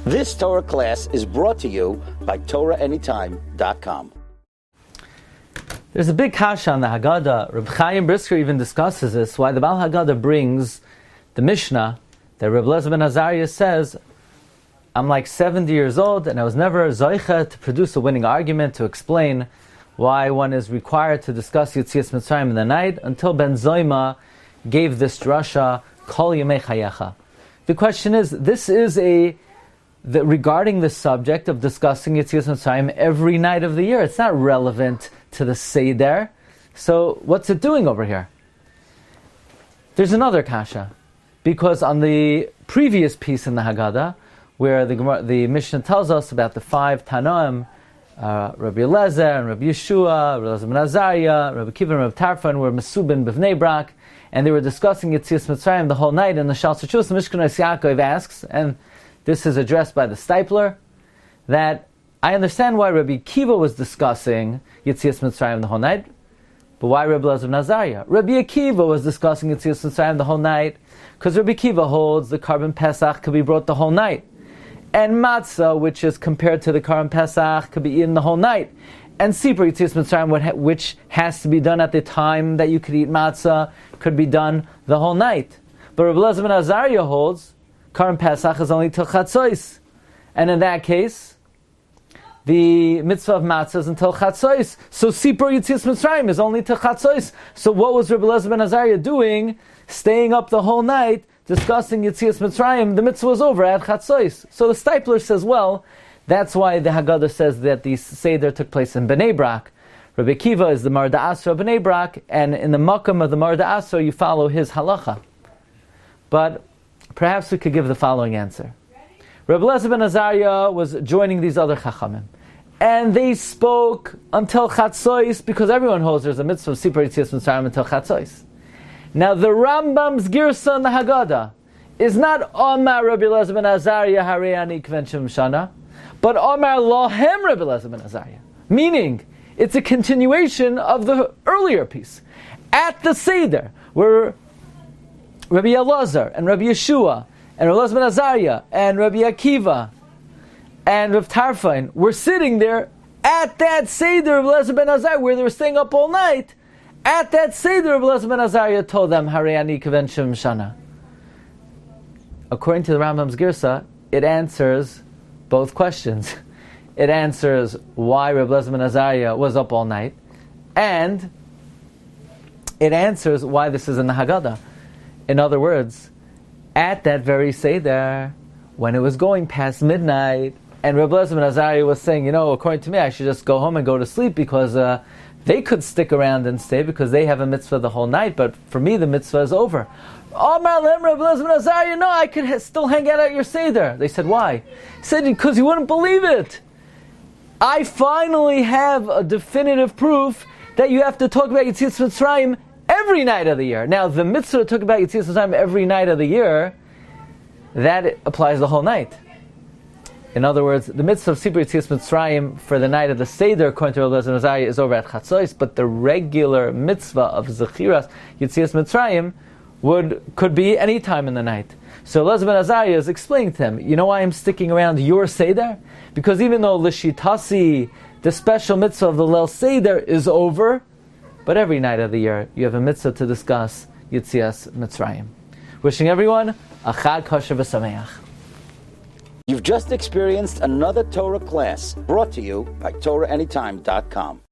This Torah class is brought to you by TorahAnytime.com. There's a big kasha on the Haggada. Reb Chaim Brisker even discusses this, why the Baal Haggada brings the Mishnah that Reb Eliezer ben Azaria says, I'm like 70 years old and I was never zoicha to produce a winning argument to explain why one is required to discuss Yetzias Mitzrayim in the night until Ben Zoyma gave this drasha, Kol Yemei Chayecha. The question is, this is regarding the subject of discussing Yetzias Mitzrayim every night of the year. It's not relevant to the Seder. So what's it doing over here? There's another kasha. Because on the previous piece in the Haggada, where the Mishnah tells us about the 5 Tanoim, Rabbi Eliezer and Rabbi Yeshua, Rabbi Eliezer ben Azaria, Rabbi Kiva and Rabbi Tarfon were Mesubin b'Bnei Brak, and they were discussing Yetzias Mitzrayim the whole night. And the Shel the Mishkenos Yaakov asks, and this is addressed by the Stipler, that I understand why Rabbi Kiva was discussing Yetzias Mitzrayim the whole night, but why Rabbi Eliezer ben Azaria? Rabbi Akiva was discussing Yetzias Mitzrayim the whole night, because Rabbi Akiva holds the Karban Pesach could be brought the whole night. And matzah, which is compared to the Karban Pesach, could be eaten the whole night. And Sipur Yetzias Mitzrayim, which has to be done at the time that you could eat matzah, could be done the whole night. But Rabbi Eliezer ben Azaria holds Karban Pesach is only till Chatzos. And in that case, the mitzvah of matzah is until Chatzos. So Sipur Yetzias Mitzrayim is only till Chatzos. So what was Rabbi Eliezer ben Azaria doing? Staying up the whole night, discussing Yetzias Mitzrayim. The mitzvah was over at Chatzos. So the Stipler says, well, that's why the Haggada says that the Seder took place in Bnei Brak. Rabbi Akiva is the Marda Asra of Bnei Brak, and in the Makam of the Marda Asra, you follow his halacha. But perhaps we could give the following answer. Rabbi Eliezer ben Azaria was joining these other Chachamim, and they spoke until Chatzos, because everyone holds there's a mitzvah of Sipur Yetzias Mitzrayim until Chatzos. Now the Rambam's girsa in the Haggada is not Omar Rabbi Eliezer ben Azaria Hareani Kvenshim Shana, but Omar Lohem Rabbi Eliezer ben Azaria. Meaning, it's a continuation of the earlier piece. At the Seder, where Rabbi Eliezer and Rabbi Yeshua and Rabbi Eliezer ben Azaria and Rabbi Akiva and Rabbi Tarfon were sitting there at that Seder of Eliezer ben Azaria, where they were staying up all night. At that Seder, Rabbi Eliezer ben Azaria told them, Hareani Kvenshim Shana. According to the Rambam's Girsa, it answers both questions. It answers why Rabbi Eliezer ben Azaria was up all night, and it answers why this is in the Haggada. In other words, at that very Seder, when it was going past midnight, and Rabbi Eliezer ben Azaria was saying, according to me, I should just go home and go to sleep because they could stick around and stay because they have a mitzvah the whole night, but for me the mitzvah is over. Omar Lem Rabbi Eliezer ben Azaria, no, I could still hang out at your Seder. They said, why? He said, because you wouldn't believe it. I finally have a definitive proof that you have to talk about Yetzias Mitzrayim every night of the year. Now, the mitzvah to talk about Yetzias Mitzrayim every night of the year, that applies the whole night. In other words, the mitzvah of Sipur Yetzias Mitzrayim for the night of the Seder, according to Rabbi Eliezer ben Azaria, is over at Chatzos, but the regular mitzvah of Zechiras Yetzias Mitzrayim could be any time in the night. So Eliezer ben Azaria is explaining to him, you know why I'm sticking around your Seder? Because even though Lishitasi, the special mitzvah of the Leil Seder, is over, but every night of the year you have a mitzvah to discuss Yetzias Mitzrayim. Wishing everyone a Chag Kosher v'Sameach. You've just experienced another Torah class brought to you by TorahAnytime.com.